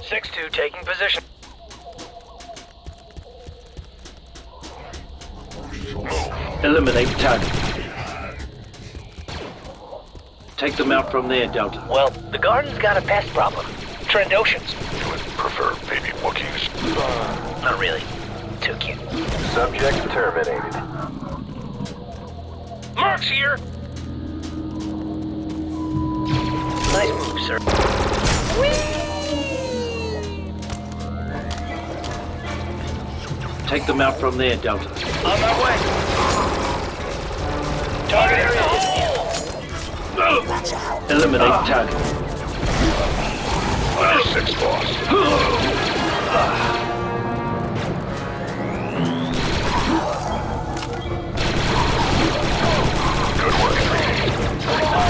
6-2 taking position. Eliminate target. Take them out from there, Delta. Well, the garden's got a pest problem. Trandoshans. You would prefer baby Wookiees? Not really. Too cute. Subject terminated. Mark's here! Nice move, sir. Take them out from there, Delta. On my way. Target area is Eliminate target. Under 6, boss. Good work, 3.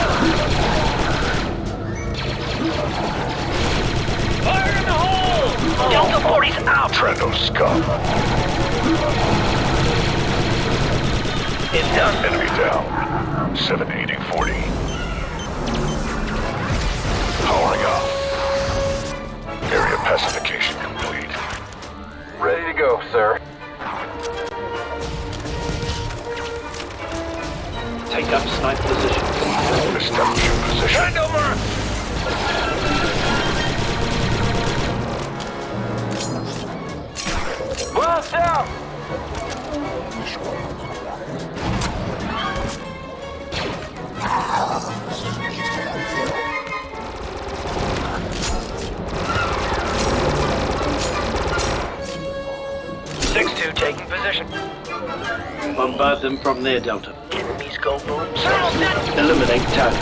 Fire in the hole! Delta 40's out! Trendo scum. It's done. Enemy down. 780-40. Powering up. Area pacification complete. Ready to go, sir. Take up snipe position. Establishing position. Trendo mark! Blast out! Taking position. Bombard them from there, Delta. Enemies go boom. Eliminate target.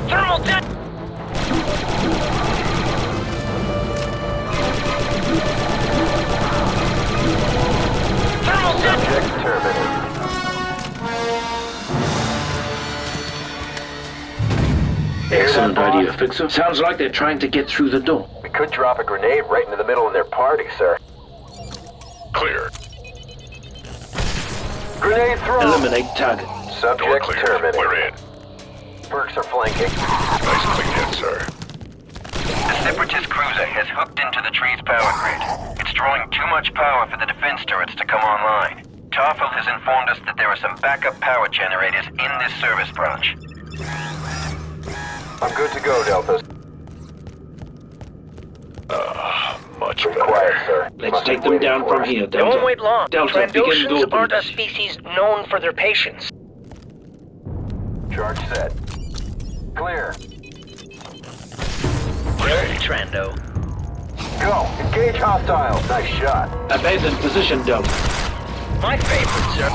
Thermal deck! Thermal deck! Subject terminated. Excellent idea, Fixer. Sounds like they're trying to get through the door. We could drop a grenade right into the middle of their party, sir. Clear. Grenade thrown! Eliminate target. Door Subject clear. terminated. We're in. Perks are flanking. Nice clean in, sir. The Separatist cruiser has hooked into the tree's power grid. It's drawing too much power for the defense turrets to come online. Tarfel has informed us that there are some backup power generators in this service branch. I'm good to go, Deltas. Much Pretty better. quiet, sir. Let's Must take be them waiting down for from us. here, Delta. Don't wait long. Delta, begin Trandoshans go aren't boom. a species known for their patience. Charge set. Clear. Ready, Trando. Go! Engage hostile! Nice shot. Abandon position, Delta. My favorite, sir.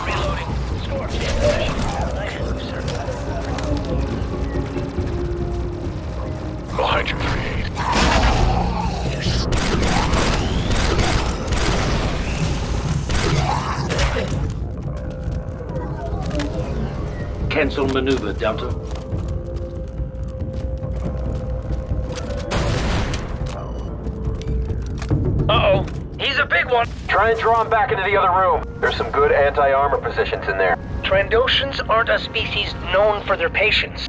Reloading. Scorch in position. Nice move, sir. Behind you, 3-8. Cancel maneuver, Delta. Uh-oh. He's a big one. Try and draw him back into the other room. There's some good anti-armor positions in there. Trandoshans aren't a species known for their patience.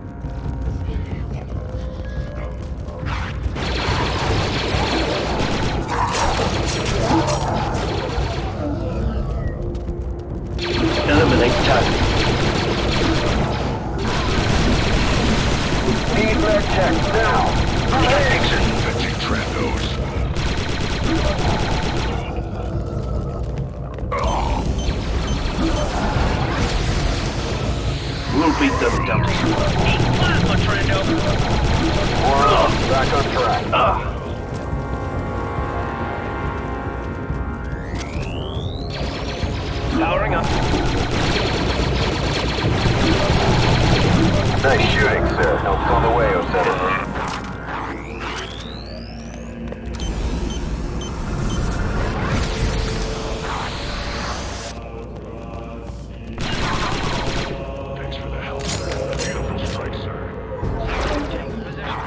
Eliminate target. Need med check now. Fetching Trendos. We'll beat them, Delta. Eat plasma, Trando. More on. Back on track. Powering up. Nice shooting, sir. Help's on the way, 07. Thanks for the help. A beautiful strike, sir. Taking position.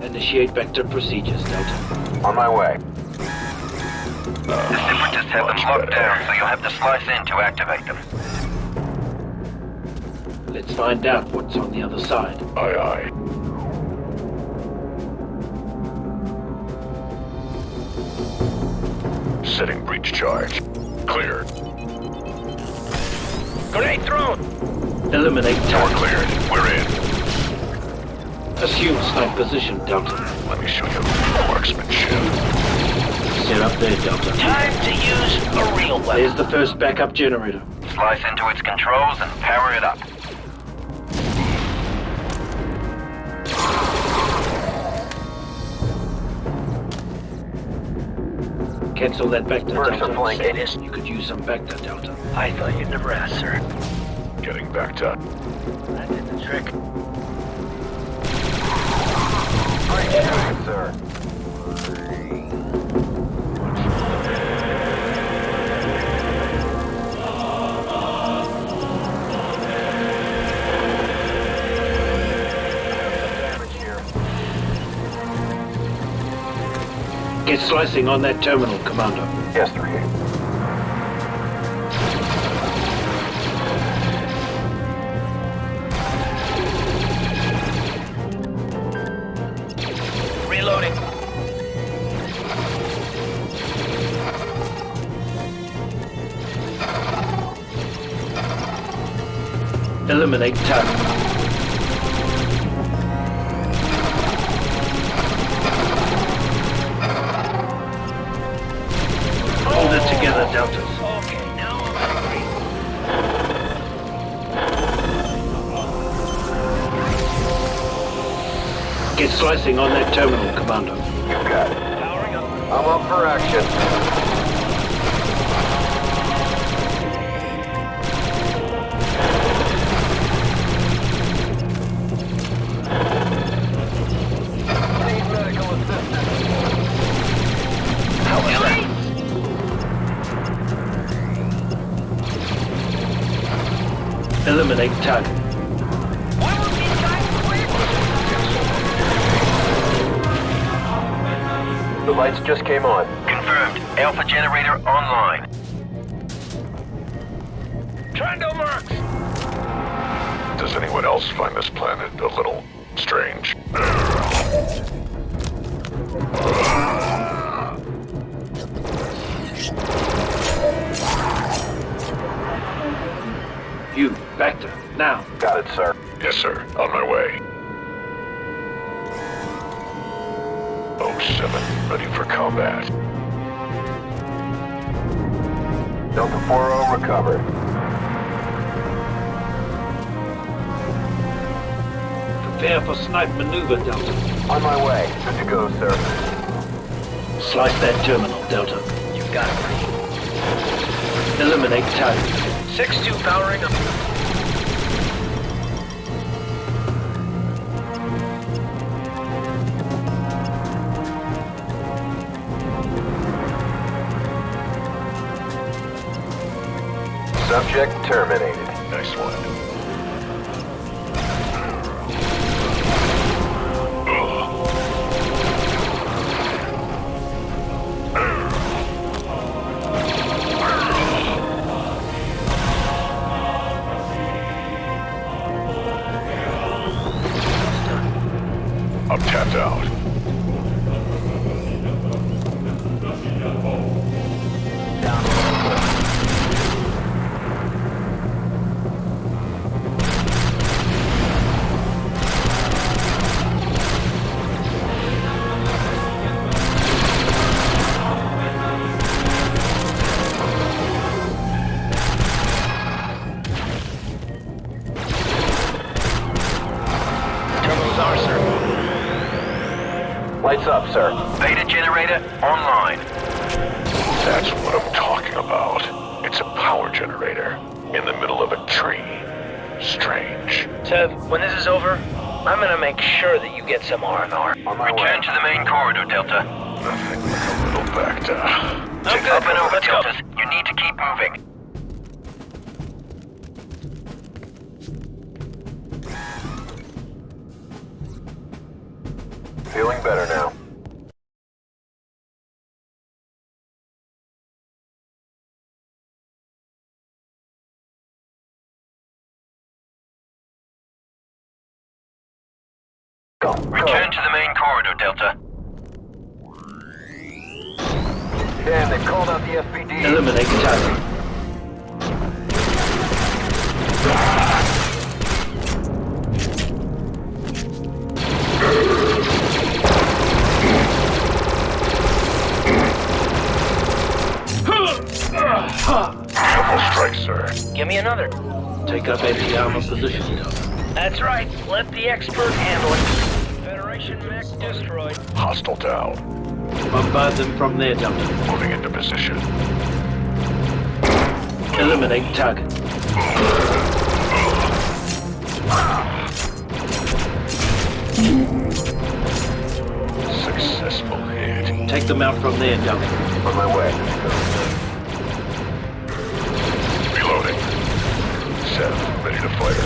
Initiate vector procedures, Delta. On my way. The Separatists have them locked down, so you'll have to slice in to activate them. Let's find out what's on the other side. Aye, aye. Setting breach charge. Clear. Grenade thrown! Eliminate Door target. cleared. We're in. Assume snipe position, Delta. Let me show you marksmanship. Sit up there, Delta. Time to use a real weapon. There's the first backup generator. Slice into its controls and power it up. Cancel that vector, Mercs are Delta. flanking. You could use some vector, Delta. I thought you'd never ask, sir. Getting back to... That did the trick. Great shooting, sir. Get slicing on that terminal, Commando. Yes, 3-8. Reloading. Eliminate target. Hold it together, Deltas. Okay, now I'm hungry. Get slicing on that terminal, Commando. You got it. Powering up. I'm up for action. Need medical assistance. Eliminate target. Why won't these guys quit? The lights just came on. Confirmed. Alpha generator online. Trando Mercs! Does anyone else find this planet a little strange? You, vector, now. Got it, sir. Yes, sir. On my way. 07, ready for combat. Delta 4-0 recovered. Prepare for snipe maneuver, Delta. On my way. Good to go, sir. Slice that terminal, Delta. You got it, Bree. Eliminate target. 6-2 powering up. Subject terminated. Nice one. I'm tapped out. Terminals are, sir. Lights up, sir. Beta generator online. That's what I'm talking about. It's a power generator in the middle of a tree. Strange. Tev, when this is over, I'm gonna make sure that you get some R&R. On my way. Return to the main corridor, Delta. Nothing like a little back to... Okay, Up and over, let's go. Deltas. You need to keep moving. Feeling better now. Return to the main corridor, Delta. Dan, they've called out the SPD. Eliminate the target. Double strike, sir. Give me another. Take up anti-armor position, Delta. That's right. Let the expert handle it. Federation mech destroyed. Hostile down. Bombard them from there, Delta. Moving into position. Eliminate target. Successful hit. Take them out from there, Delta. On my way. Reloading. Set. Ready to fire.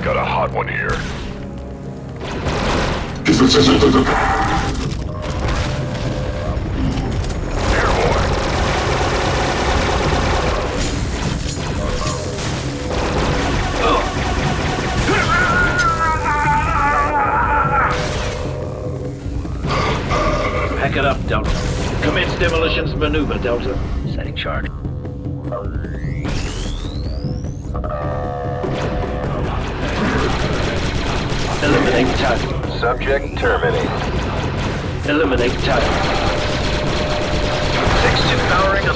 Got a hot one here. Airborne. Pack it up, Delta. Commence demolitions maneuver, Delta. Setting charge. Eliminate target. Subject terminated. Eliminate target. 6-2 powering up.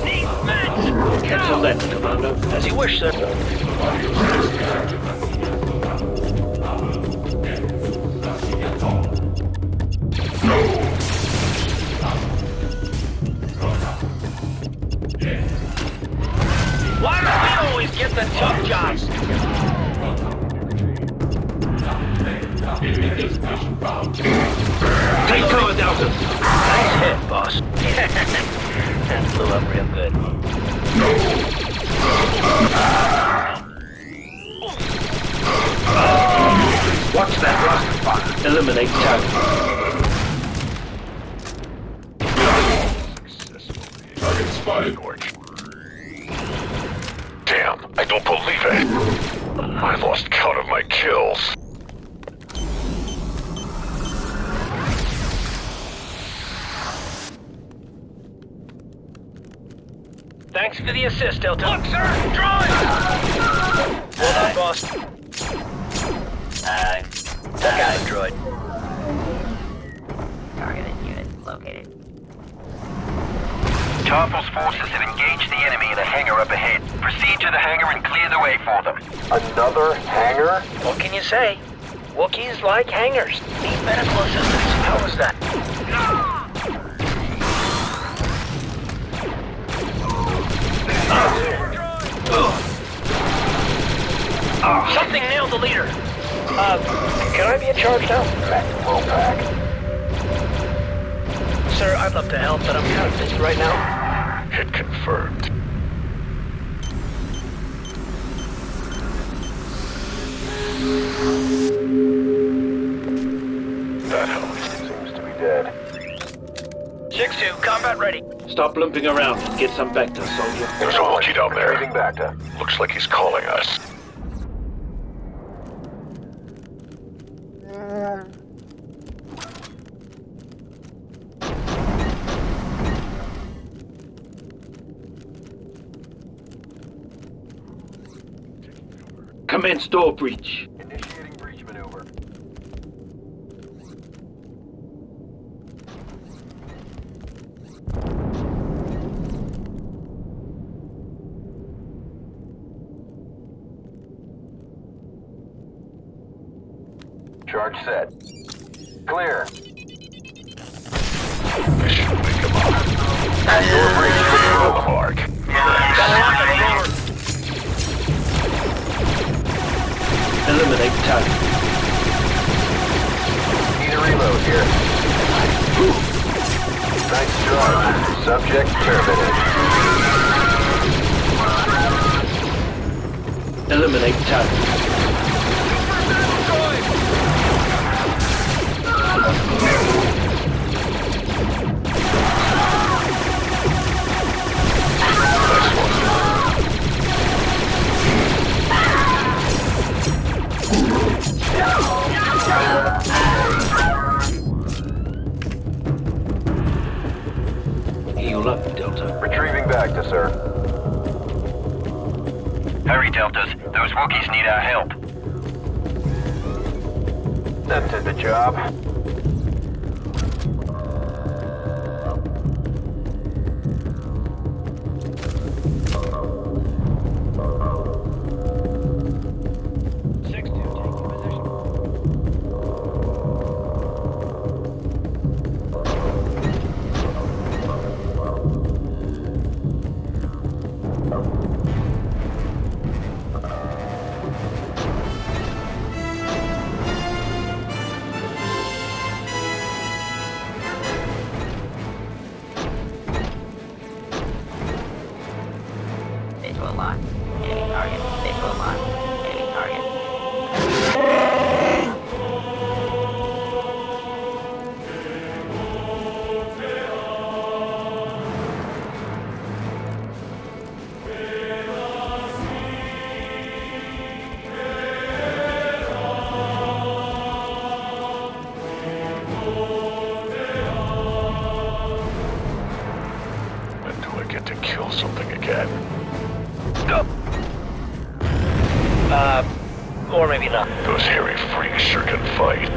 Need meds. Cancel that, Commando. As you wish, sir. Why do we always get the tough jobs? Take cover, Delta. Nice hit, boss. That blew up real good. Watch that rocket fire. Eliminate target. Target spotted. Damn, I don't believe it. I lost count of my kills. Thanks for the assist, Delta. Look, sir! Droid! Hold on, boss. That guy, droid. Targeted unit located. Tarpal's forces have engaged the enemy in a hangar up ahead. Proceed to the hangar and clear the way for them. Another hangar? What can you say? Wookiees like hangars. Need medical assistance. How was that? Something nailed the leader. Can I be in charge now? Well pack. Sir, I'd love to help, but I'm kind of busy right now. Hit confirmed. That helps. Seems to be dead. 6-2, combat ready. Stop limping around and get some Vector, soldier. There's a Wookiee down Retrieving there. back to. Looks like he's calling us. Commence door breach. Initiating breach maneuver. Charge set. Clear. This should wake him up. Your breach on the mark. Gotta lock the door. Eliminate target. Need a reload here. Nice Subject terminated. Eliminate target. Heal up, Delta. Retrieving back to sir. Hurry, Deltas. Those Wookiees need our help. That did the job. Visual lock. Enemy target. Visual lock. Enemy target. When do I get to kill something again? Or maybe not. Those hairy freaks sure can fight.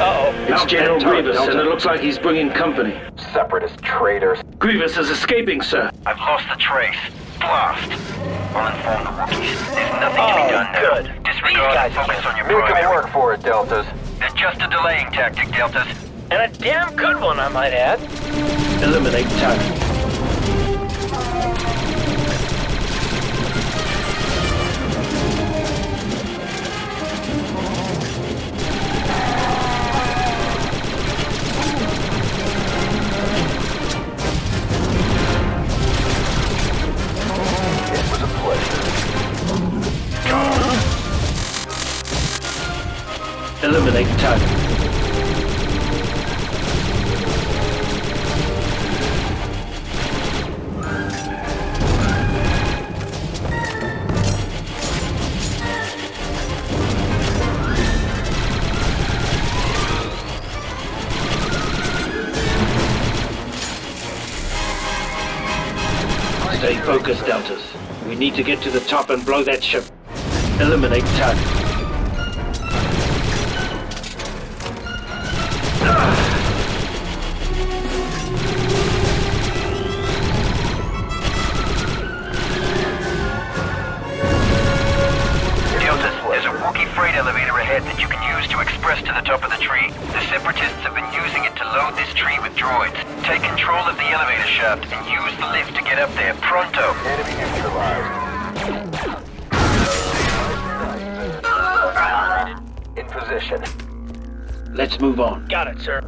Uh-oh. It's General Grievous, and it looks like he's bringing company. Separatist traitors. Grievous is escaping, sir. I've lost the trace. Blast. I'll inform the Wookiees. There's nothing to be done now. Good. Disregard These and guys focus on your Make them primary. work for it, Deltas. They're just a delaying tactic, Deltas. And a damn good one, I might add. Eliminate target. It was a pleasure. Eliminate target. Stay focused, Deltas. We need to get to the top and blow that ship. Eliminate target. Deltas, there's a Wookiee freight elevator ahead that you can use to express to the top of the tree. The Separatists have been using it to load this tree with droids. Take control of the elevator shaft and use the lift to get up there. Pronto! Enemy neutralized. In position. Let's move on. Got it, sir.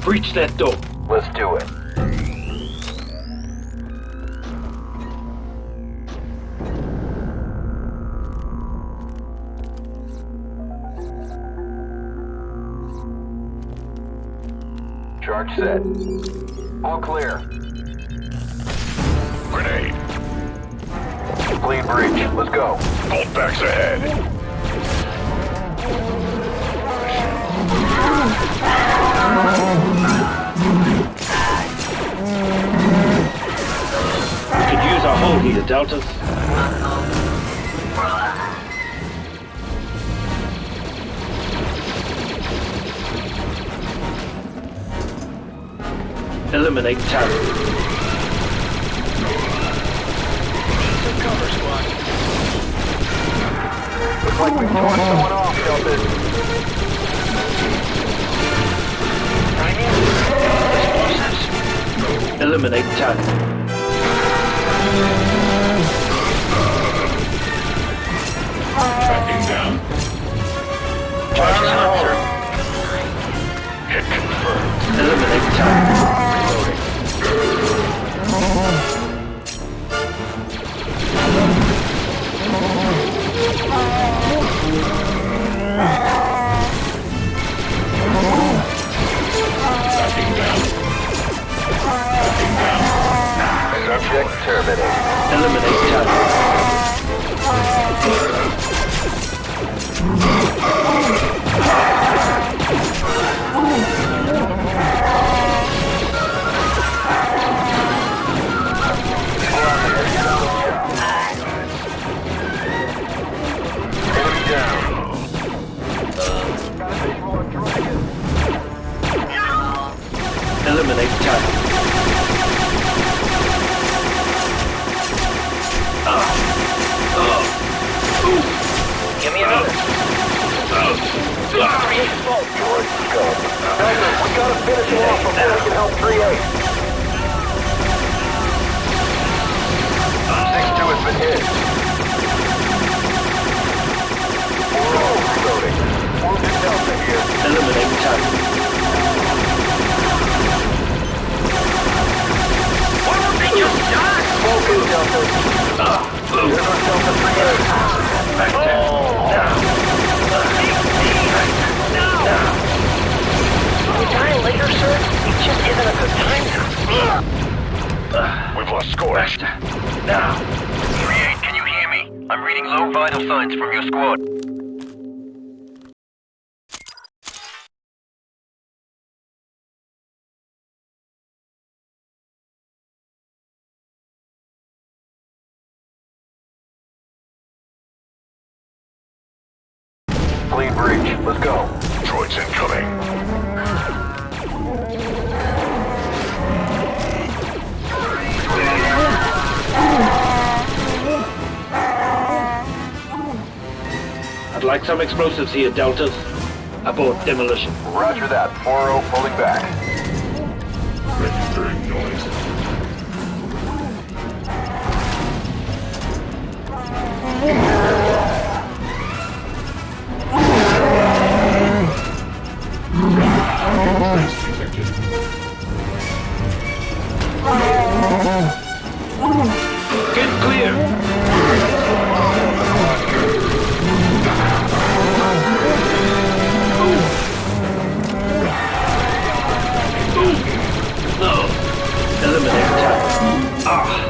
Breach that door. Let's do it. Charge set. All clear. Grenade. Clean breach. Let's go. Bolt backs ahead. We could use a hole here, Deltas. Eliminate target. Cover squad. Looks like we've torn someone off, Deltas. Eliminate target. Tracking down. Charges hot, sir. Hit confirmed. Eliminate target. Tracking down. Tracking down. Subject terminated. Eliminate target. Enemy down. Eliminate target. Give me another. Droid scum. Delta, we gotta finish him off before we can help 3-8. 6-2 has been hit. 4-0 reloading. Wounded Delta here. Eliminate target. Why won't they just die? Focus, Delta. Here's our Delta 3-8. Back down. Can we die later, sir? It just isn't a good time now. We've lost scores. Now. 3-8, can you hear me? I'm reading low vital signs from your squad. Clean breach. Let's go. Droids incoming. I'd like some explosives here, Deltas. Abort demolition. Roger that. 4-0 pulling back. Registering noise. Detected. Get clear! No! Eliminate target.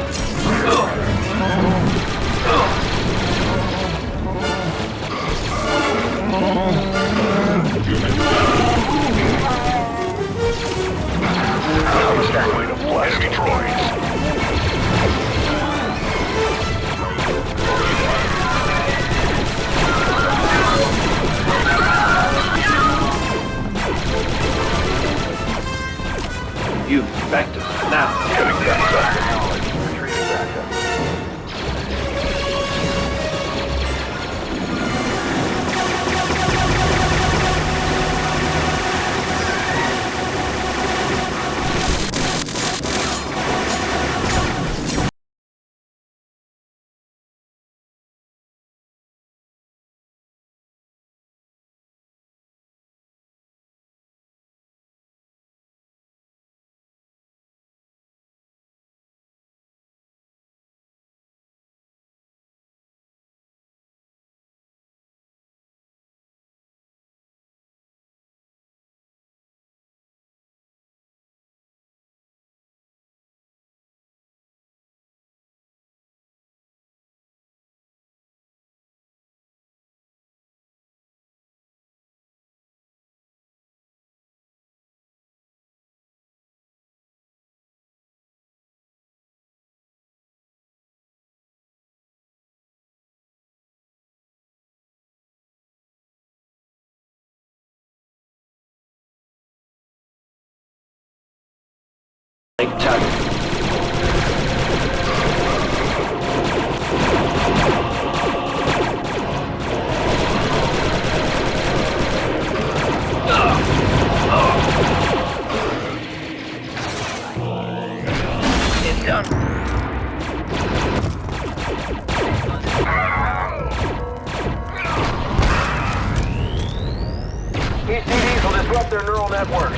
out their neural network.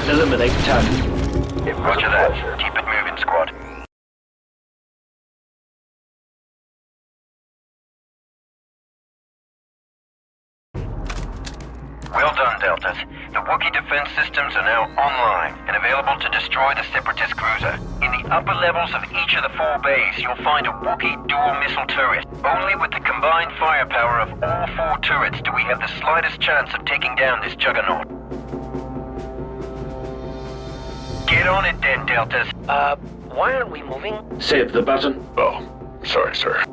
Eliminate target. It was Roger a that. pleasure. Keep it moving, squad. Well done, Deltas. The Wookiee defense systems are now online and available to destroy the Separatist cruiser. In the upper levels of each of the 4 bays, you'll find a Wookiee dual missile turret. Only with the combined firepower of all 4 turrets do we have the slightest chance of taking down this juggernaut. Get on it then, Deltas. Why aren't we moving? Save the button. Oh, sorry, sir.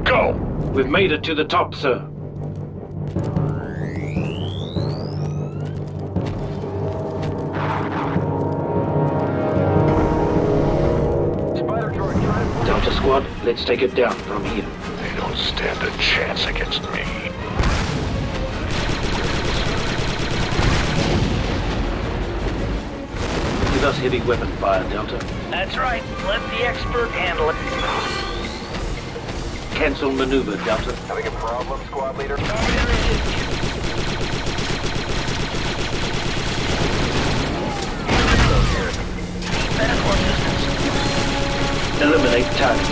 Go! We've made it to the top, sir. Spider droid trying to... Delta Squad, let's take it down from here. They don't stand a chance against me. Give us heavy weapon fire, Delta. That's right. Let the expert handle it. Cancel maneuver, Delta. Having a problem, squad leader? Better more distance. Eliminate target.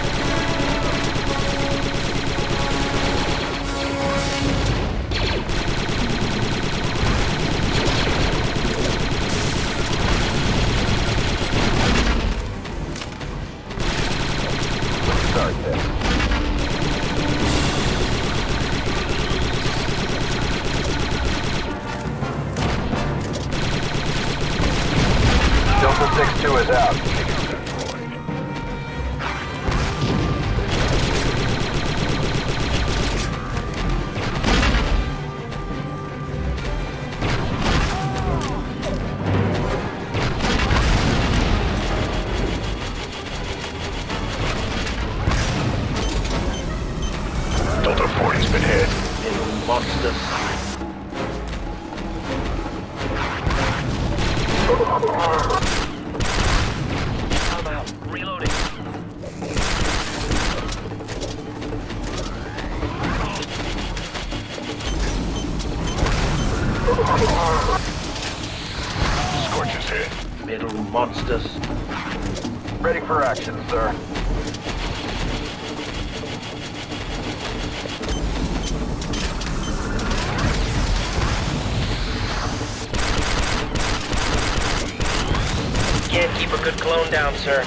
Start this. Delta 6-2 is out. Delta 40's been hit. Little monsters. I'm out. Reloading. Scorch is hit. Metal monsters. Ready for action, sir. Can't keep a good clone down, sir.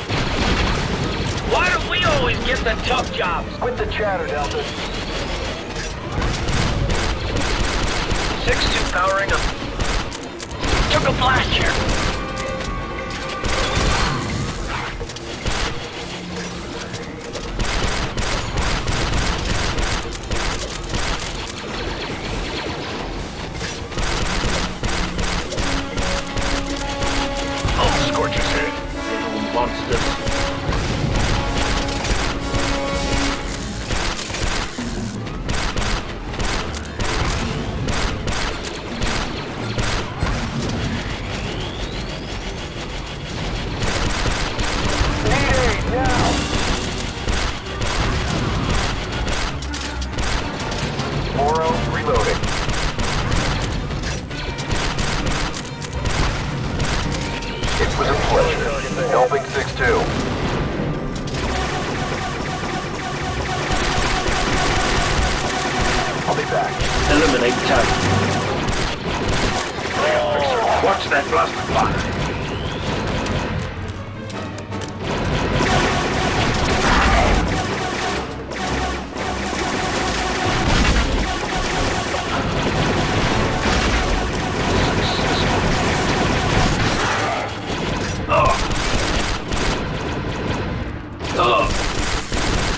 Why do we always get the tough jobs? Quit the chatter, Delta. 6-2 powering up. Took a blast here. Scorch is hit. Little monsters. Need aid now. Moro reloading. It was a pleasure. Helping 6-2. I'll be back. Eliminate target. Watch that blaster fire.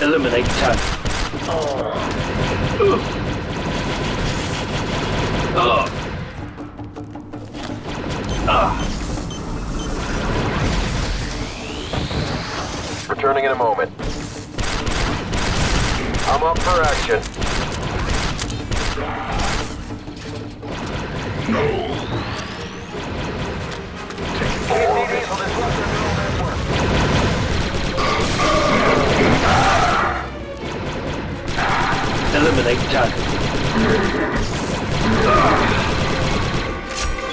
Eliminate target. Returning in a moment. I'm up for action. KCDs will disrupt their neural network. Eliminate target.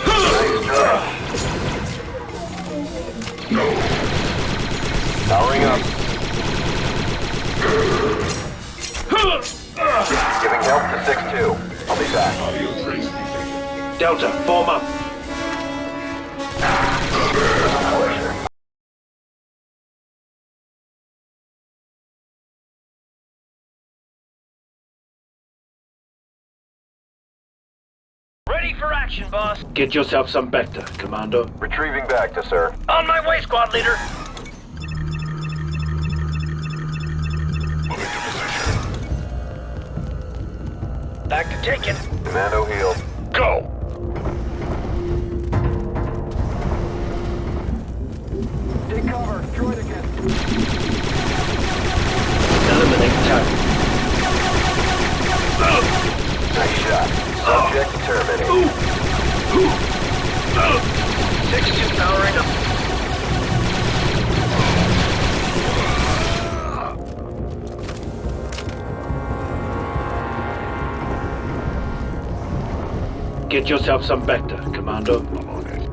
Nice try. Powering up. Giving help to 6-2. I'll be back. Delta, form up. Pleasure. Ready for action, boss. Get yourself some Vector, Commando. Retrieving back to sir. On my way, squad leader. Moving to position. Back to take it. Commando healed. Go! Take cover. Droid again. Eliminate target. Nice shot. Subject terminated. 6-2 powering up. Get yourself some Vector, Commando. I'm on it.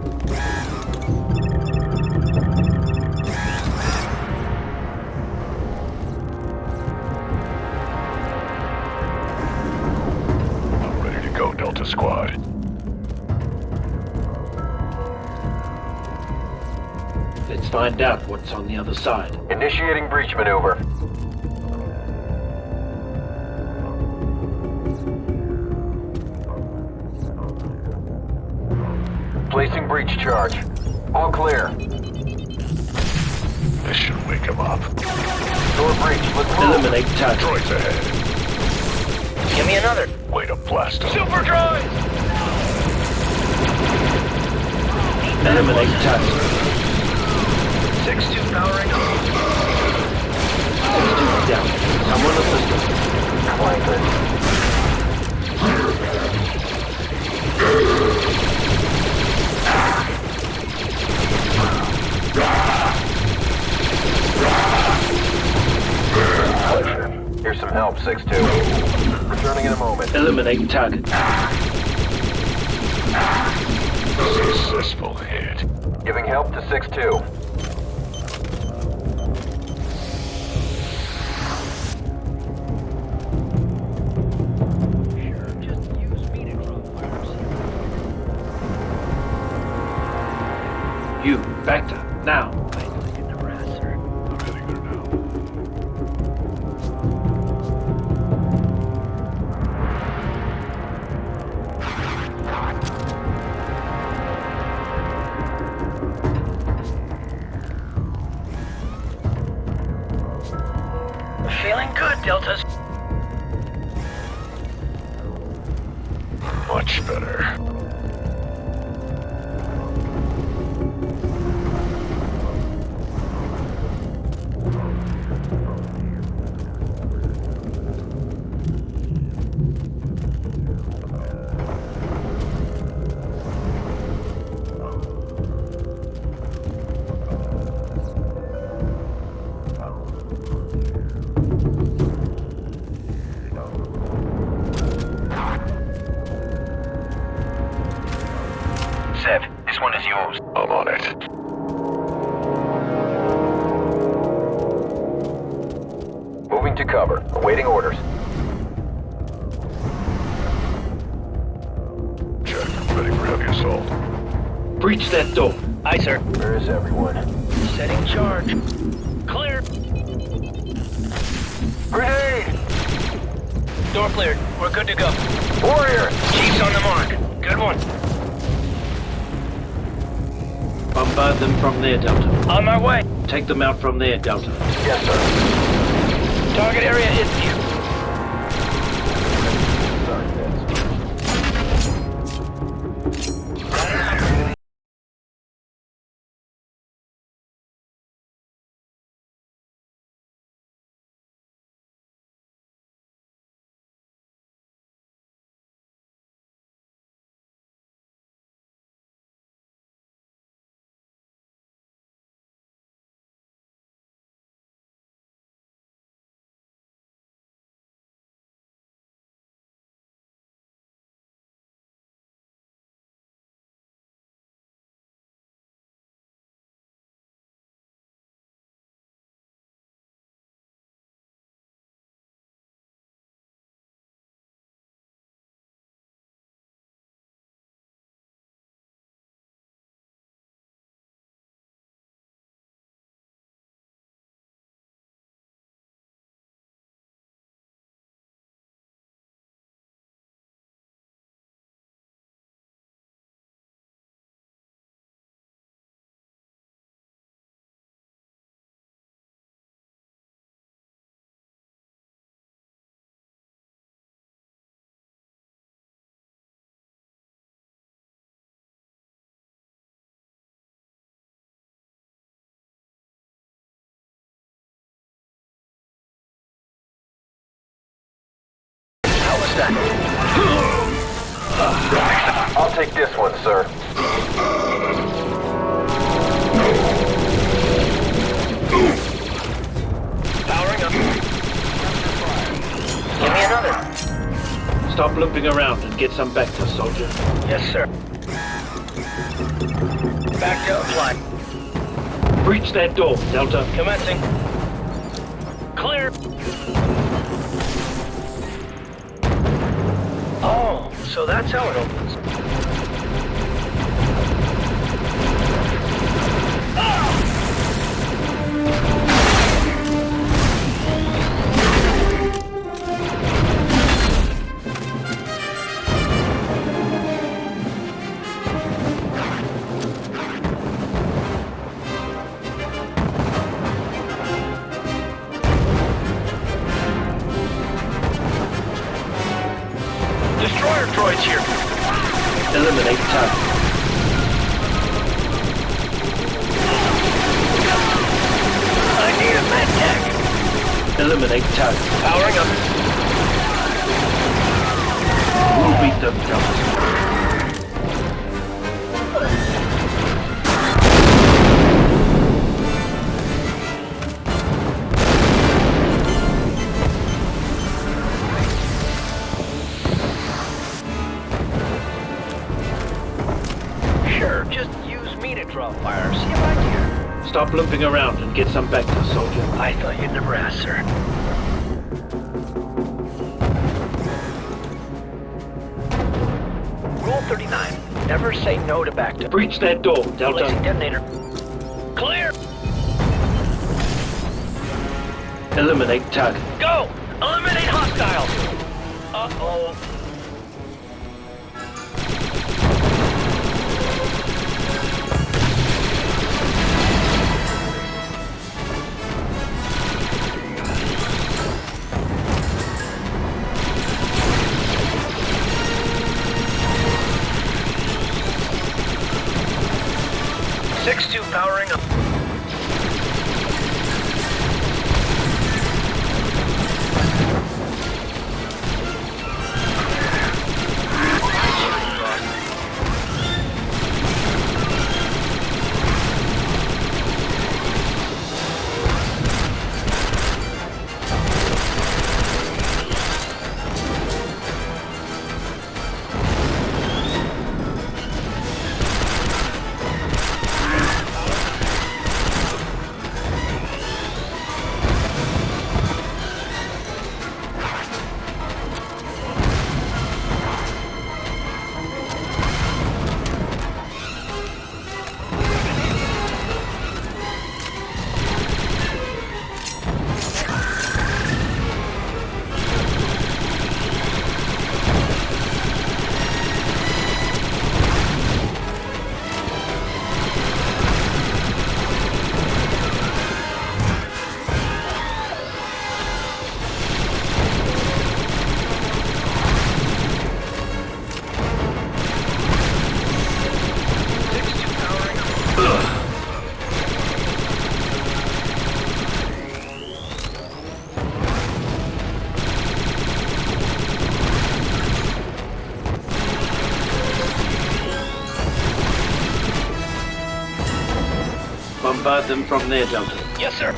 I'm ready to go, Delta Squad. Let's find out what's on the other side. Initiating breach maneuver. Placing breach charge. All clear. This should wake him up. Door breach. Let's move. Eliminate target. Droids ahead. Give me another. Way to blast him. Super droid! Eliminate target. 6-2 powering up. Let's do it down. Someone assist us. Flanker. Pleasure. Here's some help, 6-2. Returning in a moment. Eliminate target. Successful hit. Giving help to 6-2. You, Vector, now. I'm heading there now. Feeling good, Deltas. Much better. Sev, this one is yours. I'm on it. Moving to cover. Awaiting orders. Check. Ready for heavy assault. Breach that door. Aye, sir. Where is everyone? Setting charge. Clear. Grenade! Door cleared. We're good to go. Warrior! Chief's on the mark. Good one. Bombard them from there, Delta. On my way. Take them out from there, Delta. Yes, sir. Target area is here. set. I'll take this one, sir. Powering up. Give me another. Stop looping around and get some vector, soldier. Yes, sir. Back to flight. Breach that door, Delta. Commencing. Clear. Oh, so that's how it opens. Destroyer droids here. Eliminate target. I need a med tech. Eliminate target. Powering up. We'll beat them, Delta. Sure, just use me to draw fire. See if I can. Stop looping around and get some vector, soldier. I thought you'd never ask, sir. Rule 39. Never say no to back to... Breach that door, Releasing Delta. detonator. Clear! Eliminate target. Go! Eliminate hostiles! Uh-oh. Six-two powering up. Bombard them from there, Delta. Yes, sir.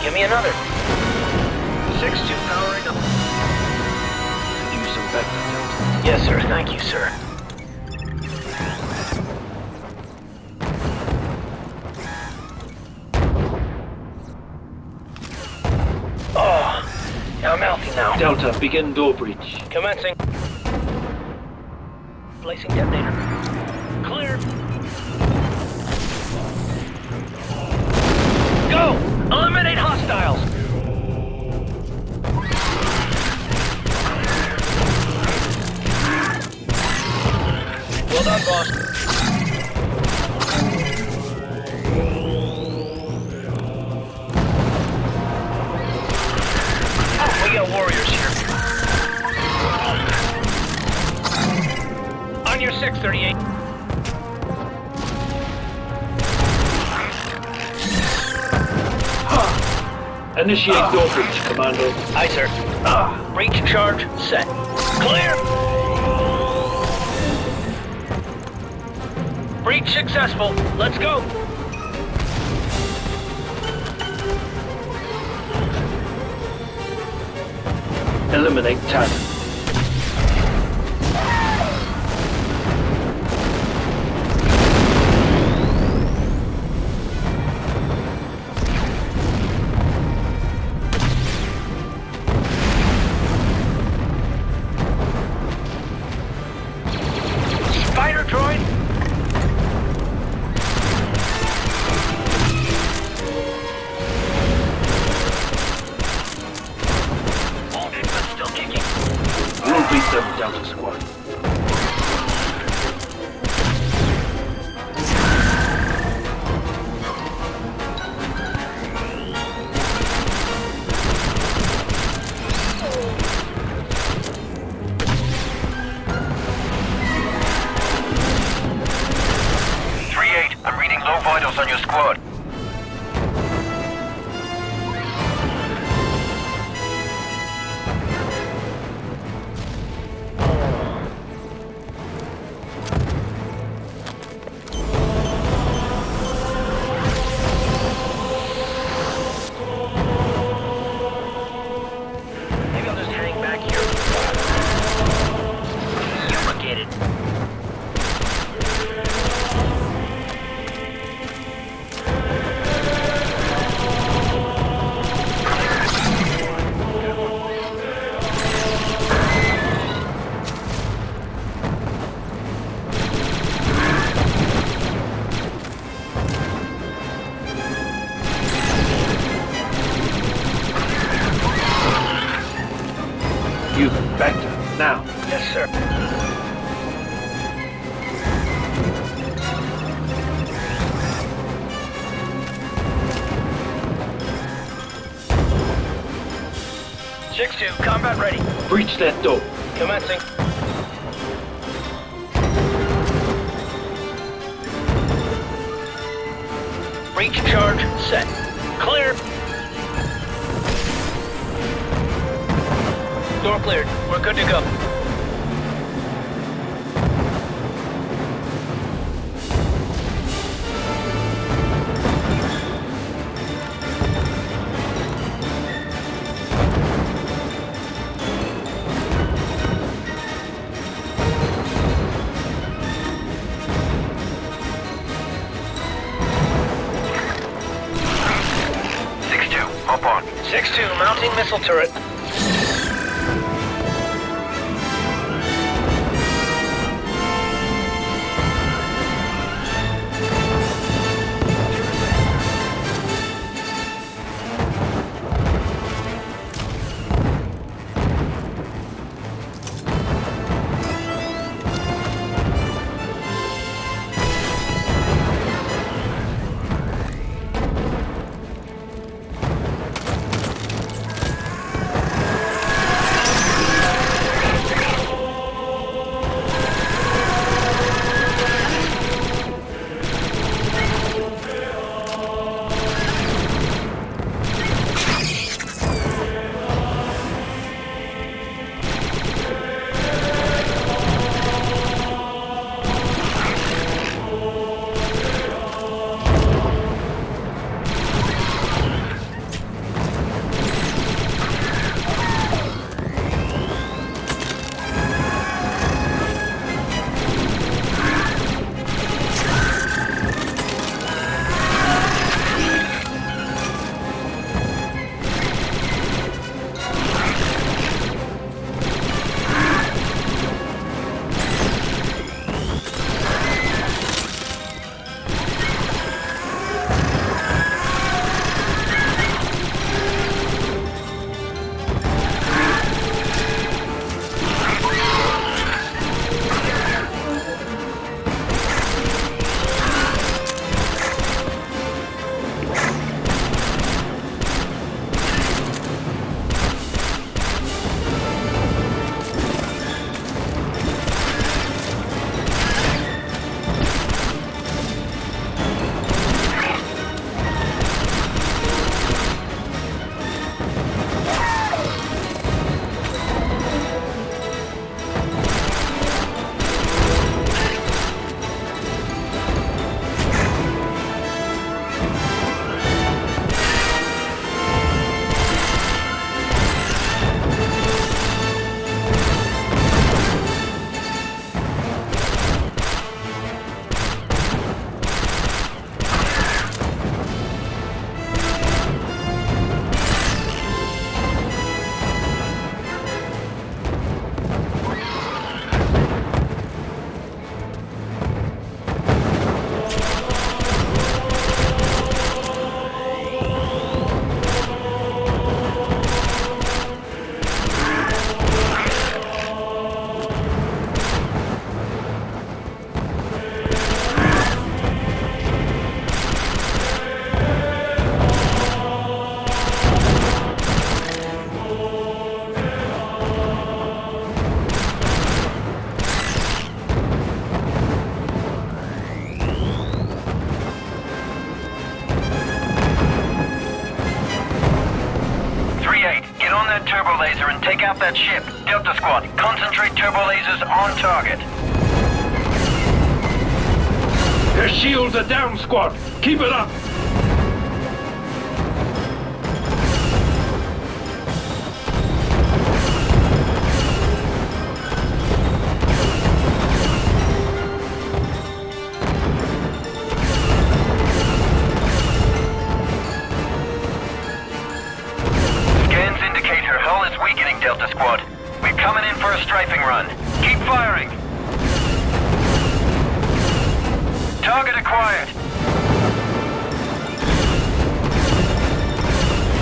Give me another. 6-2 powering you, sir. Oh, I'm healthy now. Delta, begin door breach. Commencing. Placing detonator. Clear. Go! Eliminate hostiles! Well done, boss. Oh, we got warriors here. On your 638. Initiate door breach, Commando. Aye, sir. Breach charge set. Clear! Breach successful. Let's go. Eliminate Titan. Spider droid. Wounded, but still kicking. We'll beat them, Delta Squad. I'm reading low vitals on your squad. Maybe I'll just hang back here. Suffocated. You Vector, now. Yes, sir. Chicks 2, combat ready. Breach that door. Commencing. Breach charge set. Clear. Door cleared. We're good to go. Hop on. 6-2, mounting missile turret. Take out that ship. Delta Squad, concentrate turbo lasers on target. Their shields are down, squad. Keep it up. Scans indicate her hull is weakening, Delta Squad. We're coming in for a strafing run. Keep firing. Target acquired.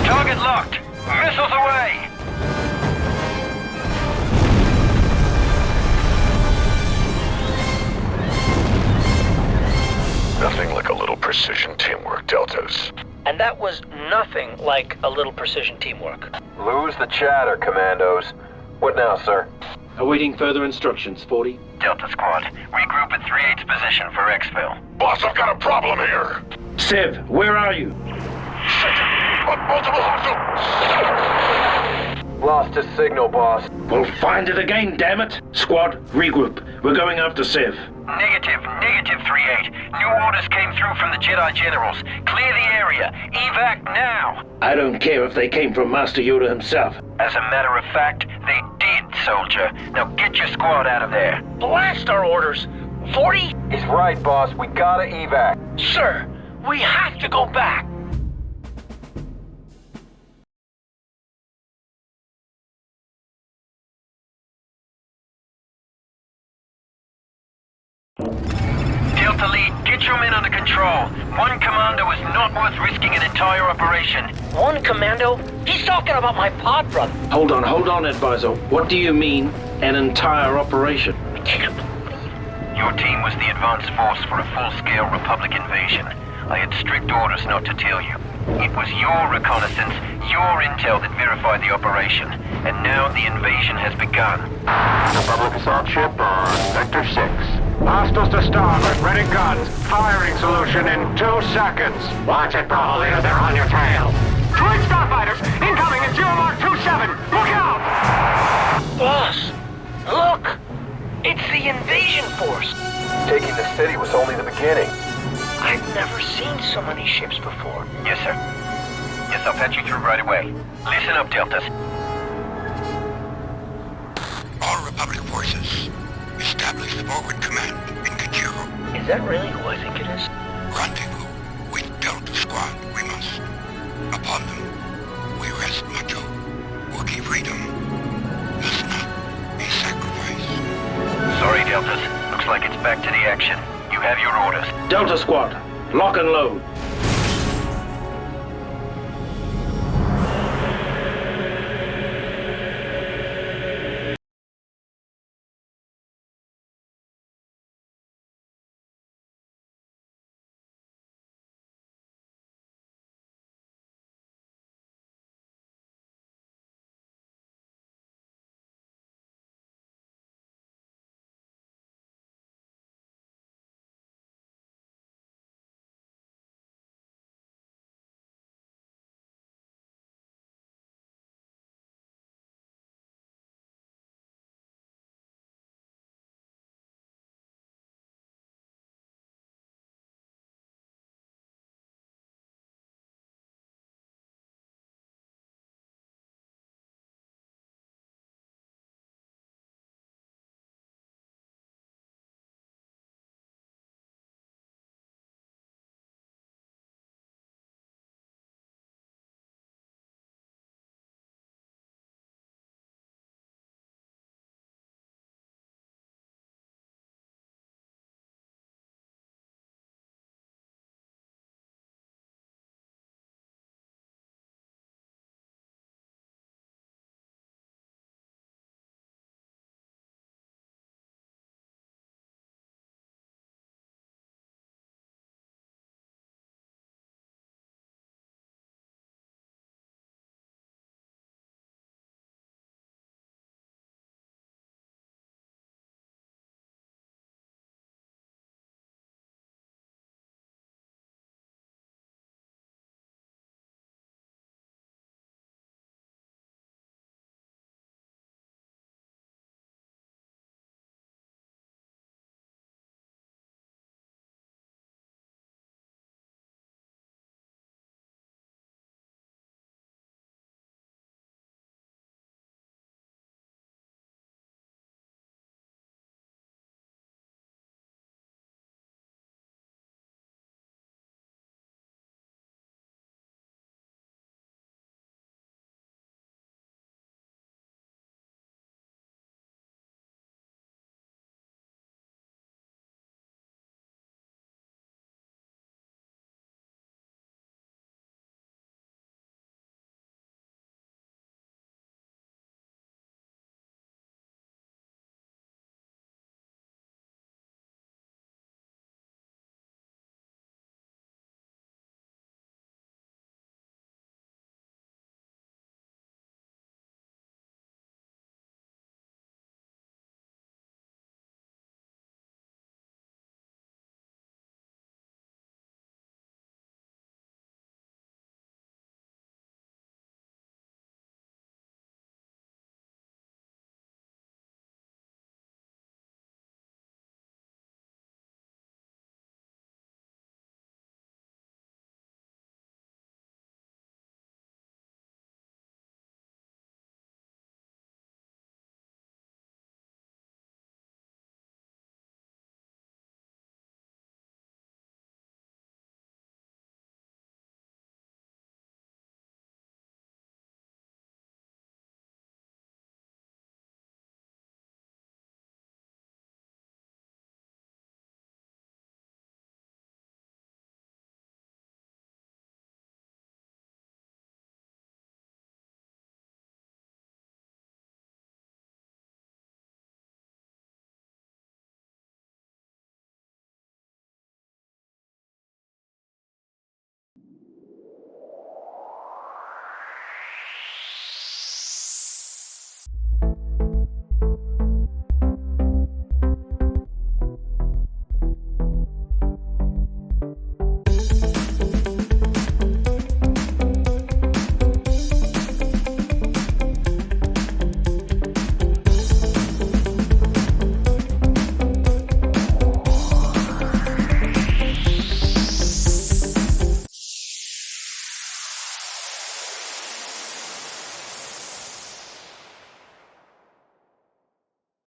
Target locked. Missiles away. Nothing like a little precision teamwork, Deltas. And that was nothing like a little precision teamwork. Lose the chatter, Commandos. What now, sir? Awaiting further instructions, 40. Delta Squad, regroup at 3/8 position for exfil. Boss, I've got a problem here. Civ, where are you? Multiple hostiles. Lost his signal, boss. We'll find it again, damn it. Squad, regroup. We're going after Civ. Negative 3/8. New orders came through from the Jedi generals. Clear the area. Evac now. I don't care if they came from Master Yoda himself. As a matter of fact, they did, soldier. Now get your squad out of there. Blast our orders! 40? He's right, boss. We gotta evac. Sir, we have to go back. Delta Lead, get your men under control. One commando is not worth risking an entire operation. One commando? He's talking about my pod brother. Hold on, Advisor. What do you mean, an entire operation? I can't believe Your team was the advance force for a full-scale Republic invasion. I had strict orders not to tell you. It was your reconnaissance, your intel that verified the operation. And now the invasion has begun. Republic assault ship on Sector 6. Hostiles to starboard, ready guns. Firing solution in 2 seconds. Watch it, Brawl Leader, they're on your tail. Twin starfighters, incoming at 0-Mark-27. Look out! Boss, look! It's the invasion force. Taking the city was only the beginning. I've never seen so many ships before. Yes, sir. Yes, I'll patch you through right away. Listen up, Deltas. All Republic forces, establish forward command in Kajiro. Is that really who I think it is? Rendezvous with Delta Squad, we must. Upon them, we rest Macho. Wookiee freedom must not be sacrificed. Sorry, Deltas. Looks like it's back to the action. You have your orders. Delta Squad, lock and load.